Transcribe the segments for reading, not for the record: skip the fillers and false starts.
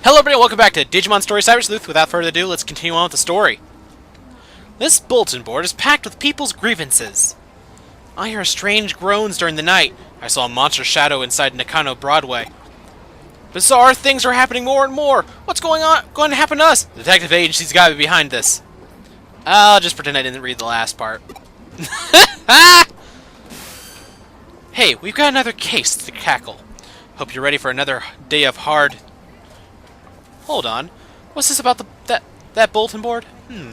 Hello everybody, welcome back to Digimon Story Cyber Sleuth. Without further ado, let's continue on with the story. This bulletin board is packed with people's grievances. I hear strange groans during the night. I saw a monster shadow inside Nakano Broadway. Bizarre things are happening more and more. What's going to happen to us? The detective agency's gotta be behind this. I'll just pretend I didn't read the last part. Hey, we've got another case to tackle. Hope you're ready for another day of hard... Hold on. What's this about that bulletin board?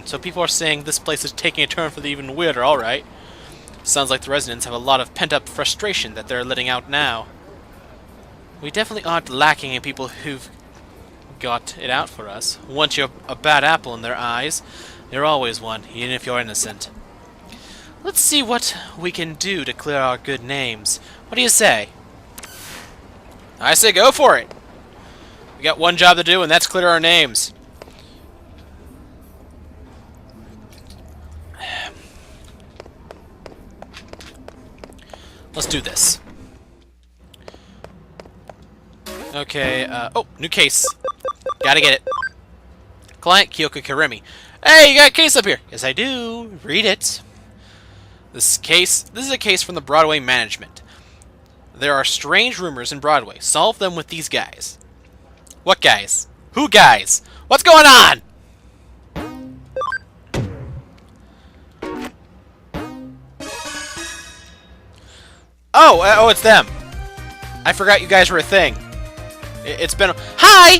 So people are saying this place is taking a turn for the even weirder, alright. Sounds like the residents have a lot of pent-up frustration that they're letting out now. We definitely aren't lacking in people who've got it out for us. Once you're a bad apple in their eyes, you're always one, even if you're innocent. Let's see what we can do to clear our good names. What do you say? I say go for it! We got one job to do, and that's clear our names. Let's do this. Okay, oh, new case. Gotta get it. Client, Kyoko Kirimi. Hey, you got a case up here. Yes, I do. Read it. This is a case from the Broadway management. There are strange rumors in Broadway. Solve them with these guys. What guys? Who guys? What's going on? Oh, it's them. I forgot you guys were a thing. It's been... Hi!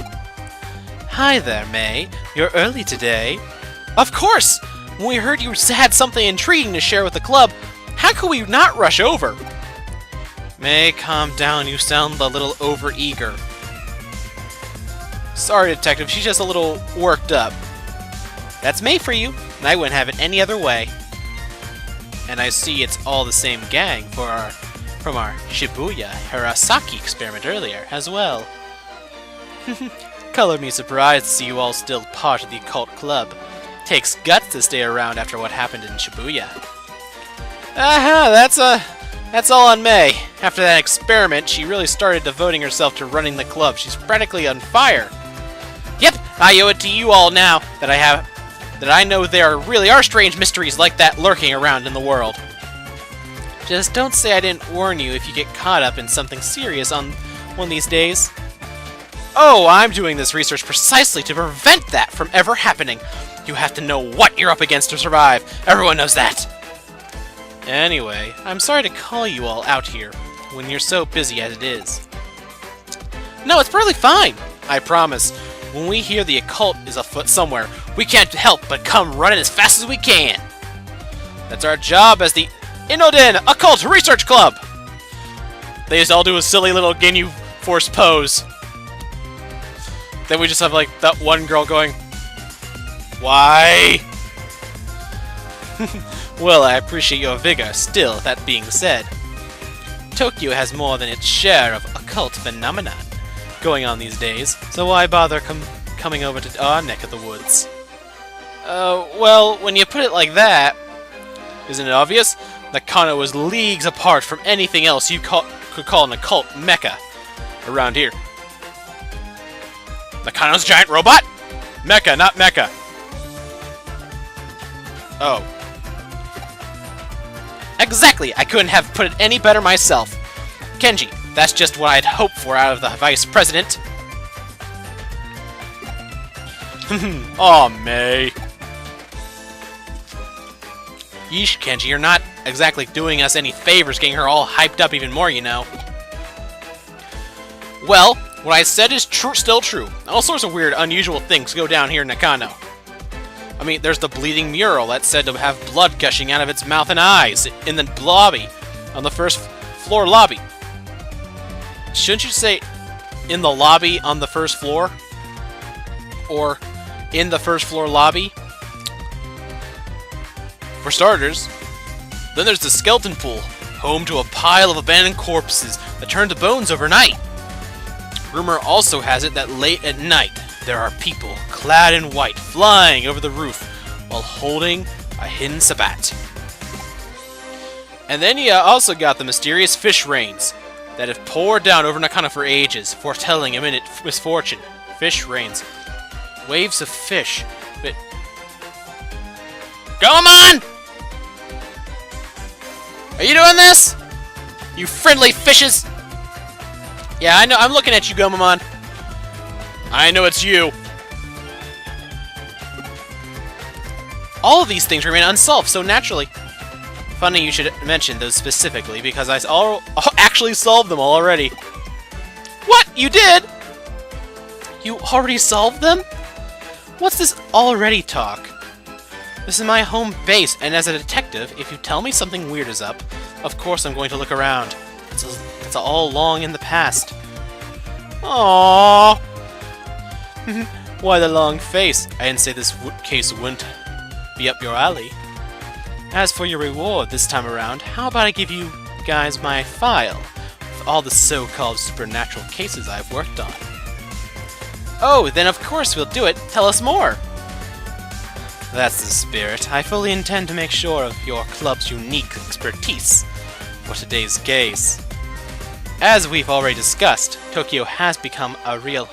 Hi there, May. You're early today. Of course! When we heard you had something intriguing to share with the club, how could we not rush over? May, calm down. You sound a little over-eager. Sorry, Detective. She's just a little worked up. That's May for you, and I wouldn't have it any other way. And I see it's all the same gang from our Shibuya Hirasaki experiment earlier as well. Color me surprised to see you all still part of the occult club. Takes guts to stay around after what happened in Shibuya. That's all on May. After that experiment, she really started devoting herself to running the club. She's practically on fire. Yep, I owe it to you all now that I know there really are strange mysteries like that lurking around in the world. Just don't say I didn't warn you if you get caught up in something serious on one of these days. Oh, I'm doing this research precisely to prevent that from ever happening. You have to know what you're up against to survive. Everyone knows that. Anyway, I'm sorry to call you all out here when you're so busy as it is. No, it's perfectly fine. I promise. When we hear the occult is afoot somewhere, we can't help but come running as fast as we can. That's our job as the Inoden Occult Research Club. They just all do a silly little Ginyu Force pose. Then we just have like that one girl going, why? Well, I appreciate your vigor. Still, that being said, Tokyo has more than its share of occult phenomenon going on these days, so why bother coming over to our neck of the woods? Well, when you put it like that, isn't it obvious? Nakano is leagues apart from anything else you could call an occult mecca around here. Nakano's giant robot? Mecha, not mecha. Oh. Exactly! I couldn't have put it any better myself. Kenji, that's just what I'd hoped for out of the Vice President. Aw, May. Yeesh, Kenji, you're not exactly doing us any favors getting her all hyped up even more, you know. Well, what I said is still true. All sorts of weird, unusual things go down here in Nakano. I mean, there's the bleeding mural that's said to have blood gushing out of its mouth and eyes in the lobby, on the first floor lobby. Shouldn't you say in the lobby on the first floor? Or in the first floor lobby? For starters, then there's the skeleton pool, home to a pile of abandoned corpses that turn to bones overnight. Rumor also has it that late at night, there are people clad in white flying over the roof while holding a hidden sabat. And then you also got the mysterious fish rains that have poured down over Nakano for ages, foretelling imminent misfortune. Fish rains. Waves of fish. But... Gomamon! Are you doing this? You friendly fishes! Yeah, I know. I'm looking at you, Gomamon. I know it's you. All of these things remain unsolved, so naturally. Funny you should mention those specifically, because I actually solved them all already. What? You did? You already solved them? What's this already talk? This is my home base, and as a detective, if you tell me something weird is up, of course I'm going to look around. It's all long in the past. Aww. Why the long face? I didn't say this case wouldn't be up your alley. As for your reward this time around, how about I give you guys my file with all the so-called supernatural cases I've worked on? Oh, then of course we'll do it. Tell us more. That's the spirit. I fully intend to make sure of your club's unique expertise for today's case. As we've already discussed, Tokyo has become a real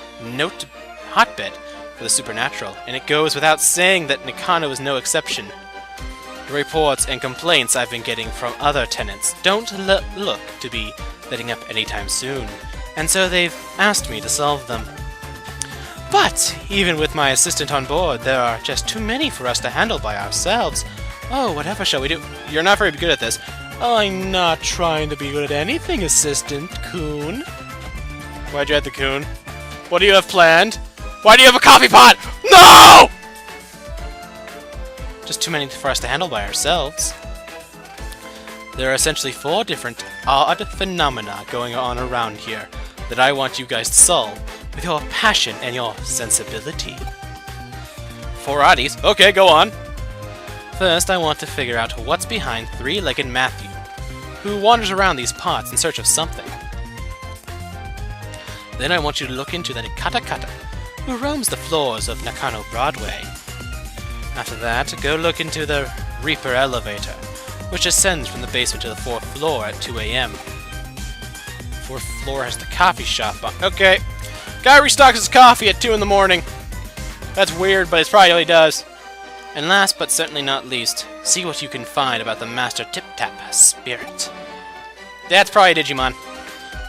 hotbed for the supernatural, and it goes without saying that Nakano is no exception. The reports and complaints I've been getting from other tenants don't look to be letting up anytime soon, and so they've asked me to solve them. But, even with my assistant on board, there are just too many for us to handle by ourselves. Oh, whatever shall we do? You're not very good at this. I'm not trying to be good at anything, Assistant Coon. Why'd you add the Coon? What do you have planned? Why do you have a coffee pot? No! Just too many for us to handle by ourselves. There are essentially 4 different odd phenomena going on around here that I want you guys to solve with your passion and your sensibility. 4 oddies? Okay, go on. First, I want to figure out what's behind three-legged Matthew, who wanders around these pots in search of something. Then I want you to look into the Kata, who roams the floors of Nakano Broadway. After that, go look into the Reaper elevator, which ascends from the basement to the 4th floor at 2 AM. 4th floor has the coffee shop on. Okay. Guy restocks his coffee at 2 in the morning. That's weird, but it's probably what he does. And last but certainly not least, see what you can find about the Master Tip-Tap spirit. That's probably Digimon.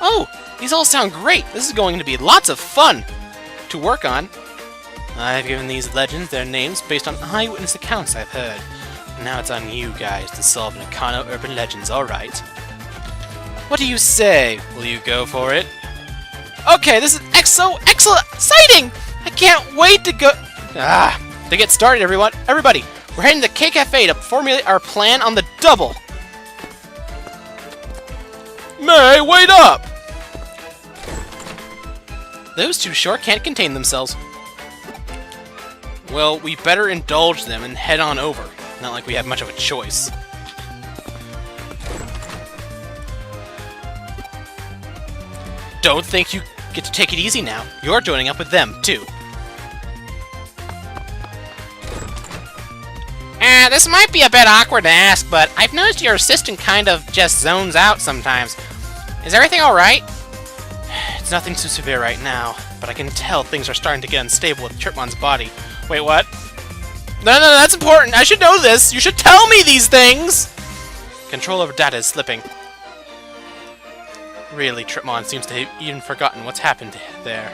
Oh, these all sound great. This is going to be lots of fun to work on. I've given these legends their names based on eyewitness accounts I've heard. Now it's on you guys to solve Nakano urban legends, alright? What do you say? Will you go for it? Okay, this is so excellent, exciting! I can't wait to go... To get started, everybody, we're heading to K Cafe to formulate our plan on the double. May, wait up! Those two sure can't contain themselves. Well, we better indulge them and head on over. Not like we have much of a choice. Don't think you get to take it easy now. You're joining up with them, too. This might be a bit awkward to ask, but I've noticed your assistant kind of just zones out sometimes. Is everything alright? It's nothing too severe right now, but I can tell things are starting to get unstable with Tripmon's body. Wait, what? No, that's important. I should know this. You should tell me these things! Control over data is slipping. Really, Tripmon seems to have even forgotten what's happened there.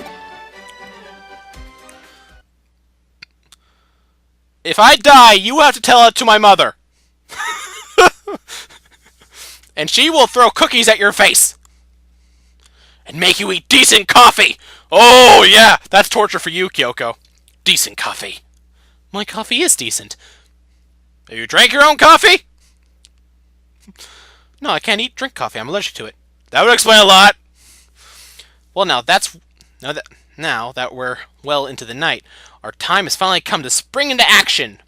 If I die, you have to tell it to my mother. And she will throw cookies at your face. And make you eat decent coffee. Oh, yeah, that's torture for you, Kyoko. Decent coffee. My coffee is decent. Have you drank your own coffee? No, I can't drink coffee. I'm allergic to it. That would explain a lot. Well, now that we're well into the night, our time has finally come to spring into action.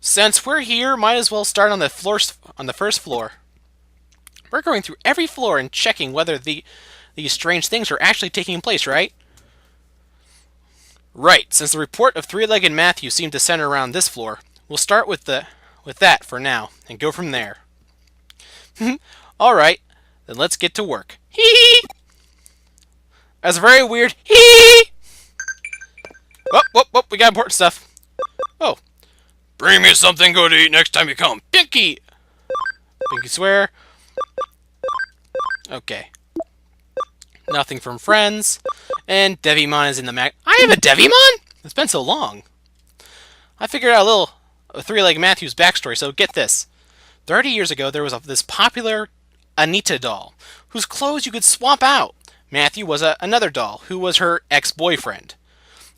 Since we're here, might as well start on the first floor. We're going through every floor and checking whether these strange things are actually taking place, right? Right. Since the report of three-legged Matthew seemed to center around this floor, we'll start with that for now and go from there. All right. Then let's get to work. Hee hee. That's a very weird hee. we got important stuff. Oh. Bring me something good to eat next time you come. Pinky! Pinky swear. Okay. Nothing from friends. And Digimon is in the mag. I have a Digimon? It's been so long. I figured out a little three-legged Matthew's backstory, so get this. 30 years ago, there was this popular Anita doll, whose clothes you could swap out. Matthew was another doll, who was her ex-boyfriend.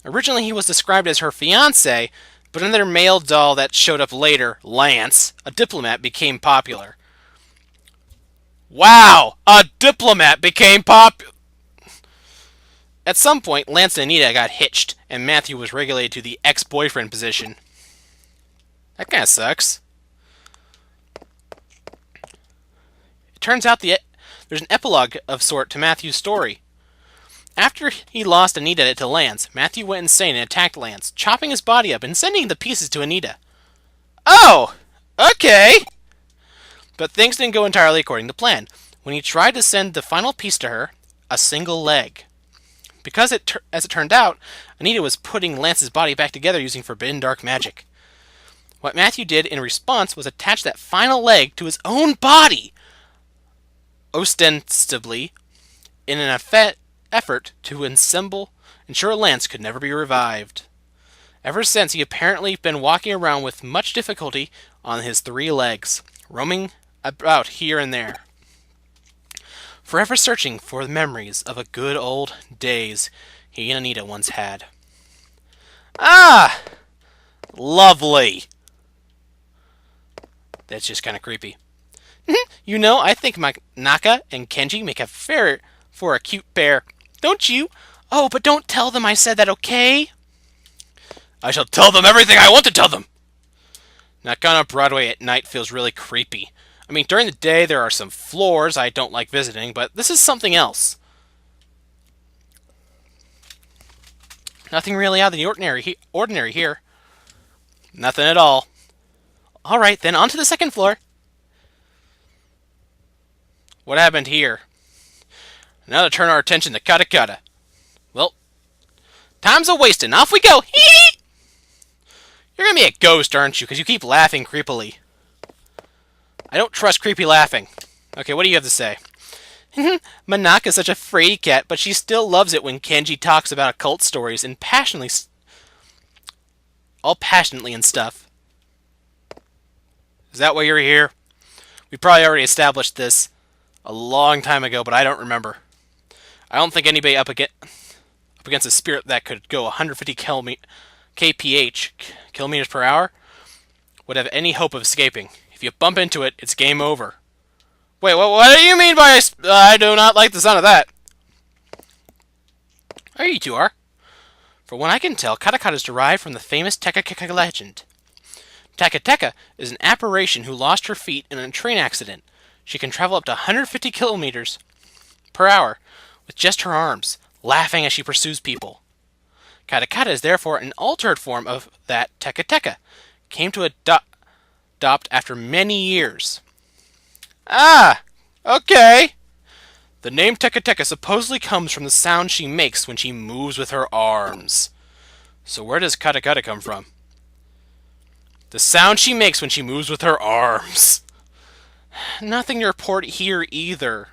Originally, he was described as her fiancé, but another male doll that showed up later, Lance, a diplomat, became popular. Wow! A diplomat became popular! At some point, Lance and Anita got hitched, and Matthew was relegated to the ex-boyfriend position. That kinda sucks. It turns out there's an epilogue of sort to Matthew's story. After he lost Anita to Lance, Matthew went insane and attacked Lance, chopping his body up and sending the pieces to Anita. Oh! Okay! But things didn't go entirely according to plan. When he tried to send the final piece to her, a single leg. Because as it turned out, Anita was putting Lance's body back together using forbidden dark magic. What Matthew did in response was attach that final leg to his own body, ostensibly in an effort to ensure Lance could never be revived. Ever since, he apparently been walking around with much difficulty on his 3 legs, roaming about here and there, forever searching for the memories of a good old days he and Anita once had. Ah! Lovely! That's just kind of creepy. You know, I think my Naka and Kenji make for a cute pair. Don't you? Oh, but don't tell them I said that, okay? I shall tell them everything I want to tell them! Nakano Broadway at night feels really creepy. I mean, during the day there are some floors I don't like visiting, but this is something else. Nothing really out of the ordinary here. Nothing at all. Alright, then on to the second floor. What happened here? Now to turn our attention to Kata Kata. Well, time's a-wasting. Off we go! Hee! You're gonna be a ghost, aren't you? Because you keep laughing creepily. I don't trust creepy laughing. Okay, what do you have to say? Manaka's such a fraidy cat, but she still loves it when Kenji talks about occult stories and all passionately and stuff. Is that why you're here? We probably already established this a long time ago, but I don't remember. I don't think anybody up against a spirit that could go 150 kph, kilometers per hour, would have any hope of escaping. If you bump into it, it's game over. Wait, what do you mean by I do not like the sound of that? There you two are. For what I can tell, Katakata is derived from the famous Teka legend. Teka is an apparition who lost her feet in a train accident. She can travel up to 150 kilometers per hour with just her arms, laughing as she pursues people. Katakata is therefore an altered form of that Teka. Came to adopt after many years. Ah, okay. The name Teka supposedly comes from the sound she makes when she moves with her arms. So where does Katakata come from? The sound she makes when she moves with her arms. Nothing to report here either.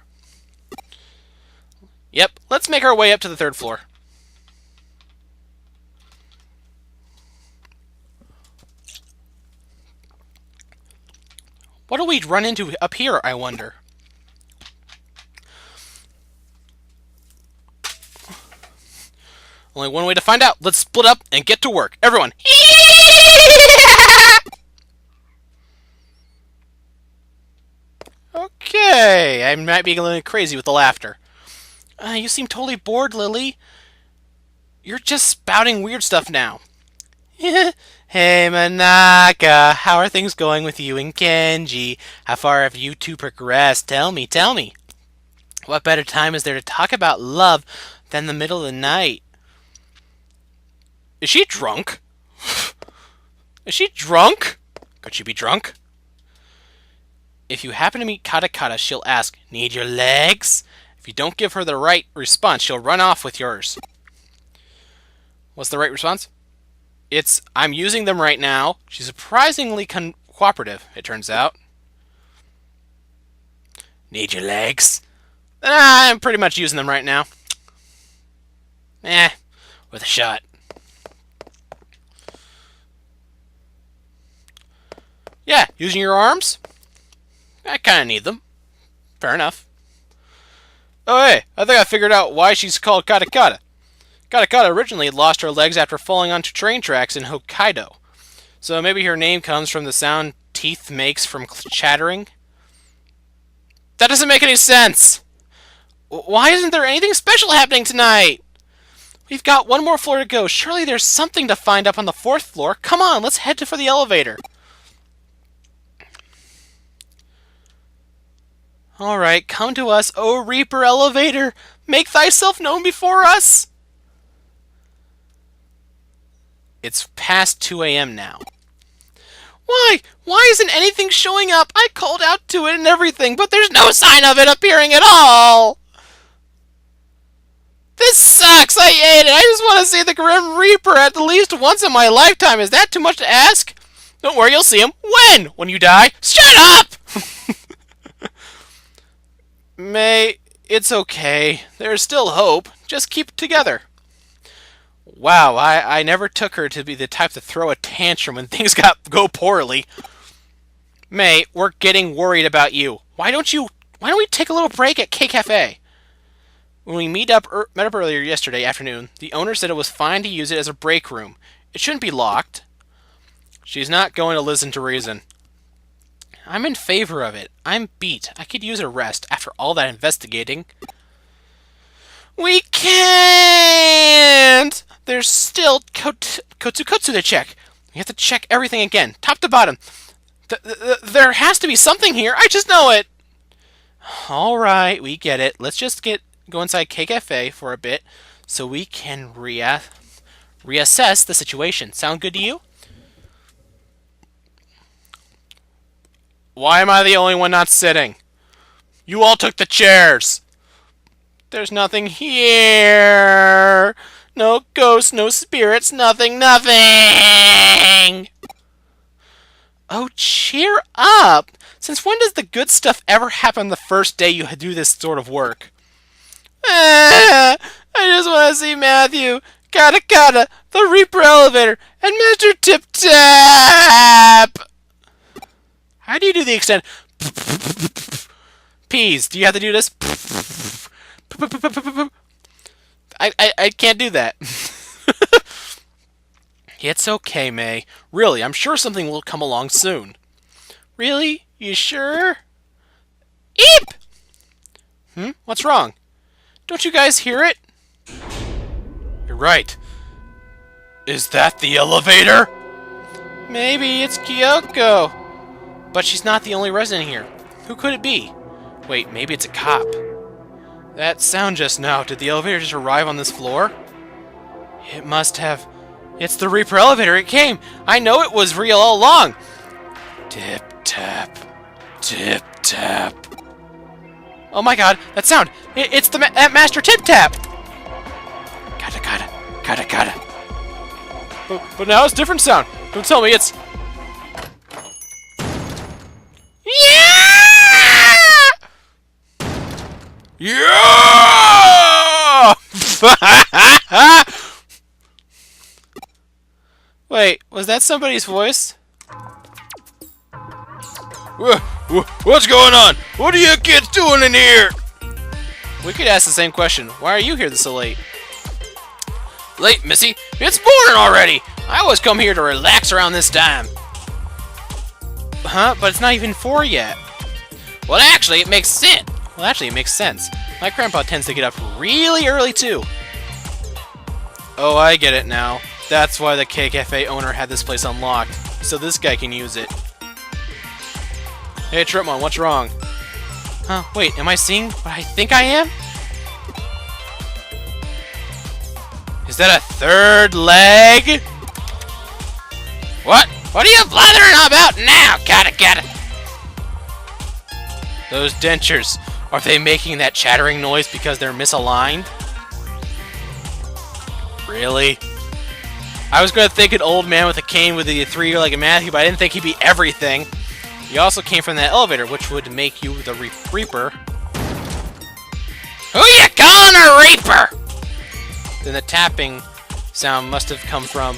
Yep, let's make our way up to the 3rd floor. What do we run into up here, I wonder? Only one way to find out. Let's split up and get to work. Everyone. Okay, I might be a little crazy with the laughter. You seem totally bored, Lily. You're just spouting weird stuff now. Hey, Manaka, how are things going with you and Kenji? How far have you two progressed? Tell me. What better time is there to talk about love than the middle of the night? Is she drunk? Is she drunk? Could she be drunk? If you happen to meet Katakata, she'll ask, "Need your legs?" If you don't give her the right response, she'll run off with yours. What's the right response? I'm using them right now. She's surprisingly cooperative, it turns out. Need your legs? I'm pretty much using them right now. With a shot. Yeah, using your arms? I kind of need them. Fair enough. Oh hey, I think I figured out why she's called Katakata. Katakata originally lost her legs after falling onto train tracks in Hokkaido. So maybe her name comes from the sound teeth makes from chattering? That doesn't make any sense! Why isn't there anything special happening tonight? We've got one more floor to go. Surely there's something to find up on the 4th floor. Come on, let's head for the elevator. Alright, come to us, O Reaper Elevator! Make thyself known before us! It's past 2 a.m. now. Why? Why isn't anything showing up? I called out to it and everything, but there's no sign of it appearing at all! This sucks! I hate it! I just want to see the Grim Reaper at least once in my lifetime. Is that too much to ask? Don't worry, you'll see him. When? When you die? Shut up! May, it's okay. There's still hope. Just keep it together. Wow, I never took her to be the type to throw a tantrum when things go poorly. May, we're getting worried about you. Why don't we take a little break at K Cafe? When we met up earlier yesterday afternoon, the owner said it was fine to use it as a break room. It shouldn't be locked. She's not going to listen to reason. I'm in favor of it. I'm beat. I could use a rest after all that investigating. We can't! There's still Kotsukotsu to check. We have to check everything again, top to bottom. There has to be something here. I just know it. All right, we get it. Let's just go inside K Cafe for a bit so we can reassess the situation. Sound good to you? Why am I the only one not sitting? You all took the chairs. There's nothing here. No ghosts, no spirits, nothing. Oh, cheer up. Since when does the good stuff ever happen the first day you do this sort of work? I just want to see Matthew, Katakata, the Reaper Elevator, and Mr. Tip Tap. How do you do the extent? Peas, do you have to do this? I can't do that. It's okay, May. Really, I'm sure something will come along soon. Really? You sure? Eep! What's wrong? Don't you guys hear it? You're right. Is that the elevator? Maybe it's Kyoko. But she's not the only resident here. Who could it be? Wait, maybe it's a cop. That sound just now, did the elevator just arrive on this floor? It must have. It's the Reaper Elevator, it came! I know it was real all along! Tip tap. Tip tap. Oh my god, that sound! It's the Master Tip Tap! Kata. But now it's a different sound. Don't tell me it's... Yeah! Wait, was that somebody's voice? What's going on? What are you kids doing in here? We could ask the same question. Why are you here so late? Late, missy? It's morning already! I always come here to relax around this time. Huh? But it's not even 4 yet. Well, actually, it makes sense. My grandpa tends to get up really early, too. Oh, I get it now. That's why the K Cafe owner had this place unlocked, so this guy can use it. Hey, Tripmon, what's wrong? Huh, wait, am I seeing what I think I am? Is that a third leg? What? What are you blathering about now, Kata? Those dentures, are they making that chattering noise because they're misaligned? Really? I was going to think an old man with a cane would be a 3-legged Matthew, but I didn't think he'd be everything. He also came from that elevator, which would make you the Reaper. Who you calling a Reaper? Then the tapping sound must have come from...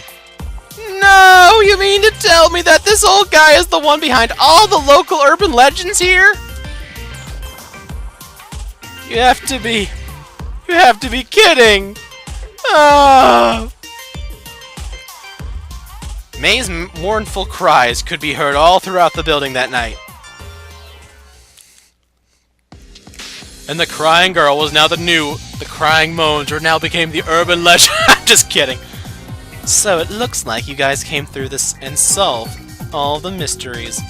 No! You mean to tell me that this old guy is the one behind all the local urban legends here? You have to be kidding! Oh. May's mournful cries could be heard all throughout the building that night. And the crying girl was now the crying moans now became the urban legend. I'm just kidding. So it looks like you guys came through this and solved all the mysteries.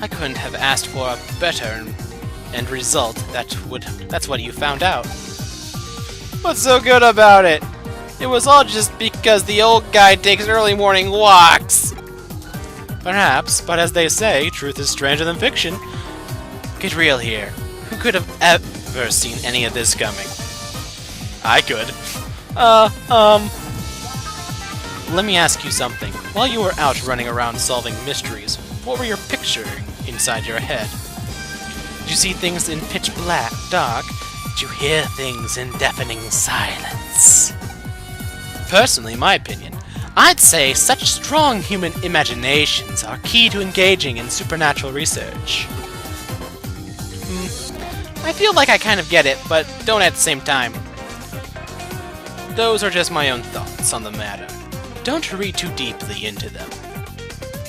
I couldn't have asked for a better end result. That's what you found out. What's so good about it? It was all just because the old guy takes early morning walks. Perhaps, but as they say, truth is stranger than fiction. Get real here. Who could have ever seen any of this coming? I could. Let me ask you something. While you were out running around solving mysteries, what were you picturing inside your head? Did you see things in pitch black, dark? Did you hear things in deafening silence? Personally, my opinion, I'd say such strong human imaginations are key to engaging in supernatural research. I feel like I kind of get it, but don't at the same time. Those are just my own thoughts on the matter. Don't read too deeply into them.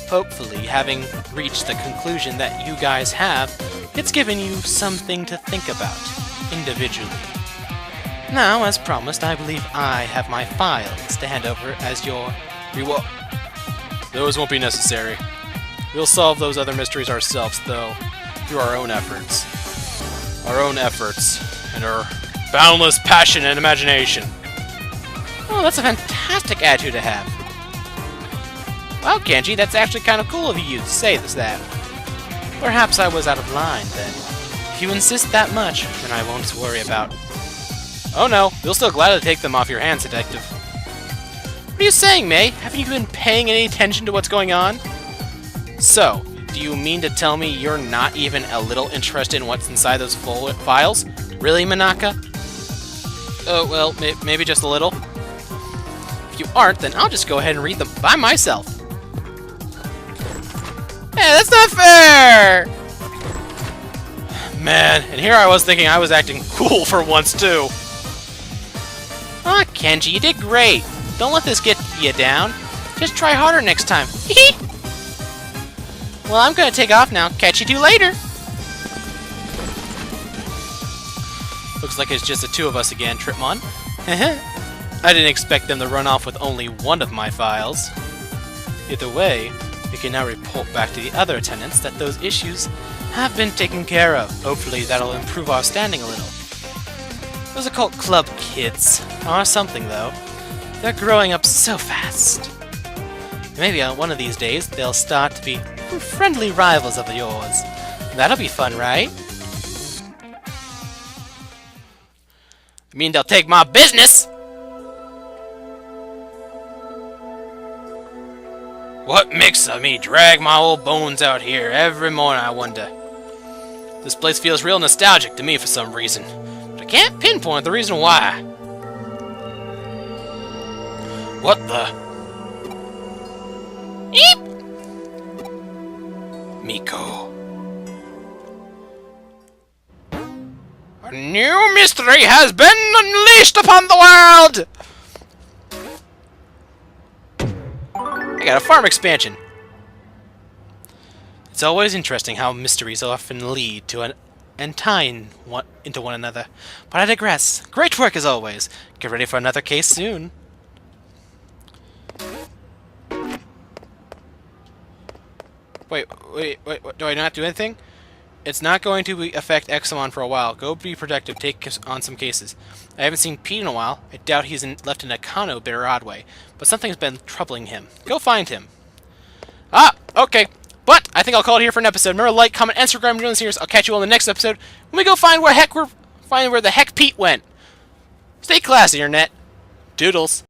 Hopefully, having reached the conclusion that you guys have, it's given you something to think about, individually. Now, as promised, I believe I have my files to hand over as your reward. Those won't be necessary. We'll solve those other mysteries ourselves, though, through our own efforts. Our own efforts, and our boundless passion and imagination. Oh, that's a fantastic attitude to have. Wow, Kenji, that's actually kind of cool of you to say that. Perhaps I was out of line, then. If you insist that much, then I won't worry about... Oh no, we'll still gladly take them off your hands, Detective. What are you saying, May? Haven't you been paying any attention to what's going on? So, do you mean to tell me you're not even a little interested in what's inside those files? Really, Manaka? Oh, well, maybe just a little. If you aren't, then I'll just go ahead and read them by myself. Hey, that's not fair! Man, and here I was thinking I was acting cool for once, too. Aw, Kenji, you did great. Don't let this get you down. Just try harder next time. Well, I'm gonna take off now. Catch you two later. Looks like it's just the two of us again, Tripmon. I didn't expect them to run off with only one of my files. Either way, we can now report back to the other tenants that those issues have been taken care of. Hopefully that'll improve our standing a little. Those occult club kids are something, though. They're growing up so fast. Maybe on one of these days they'll start to be friendly rivals of yours. That'll be fun, right? I mean, they'll take my business! What makes me drag my old bones out here every morning, I wonder? This place feels real nostalgic to me for some reason, but I can't pinpoint the reason why. What the? Eep! Miko. A new mystery has been unleashed upon the world! I got a farm expansion. It's always interesting how mysteries often lead to and tie into one another. But I digress. Great work as always. Get ready for another case soon. Wait, do I not do anything? It's not going to affect Examon for a while. Go be productive, take on some cases. I haven't seen Pete in a while. I doubt he's left in Nakano Broadway, but something's been troubling him. Go find him. Ah, okay. But I think I'll call it here for an episode. Remember, like, comment, and subscribe to the series. I'll catch you all in the next episode when we go find where the heck Pete went. Stay classy, Internet. Doodles.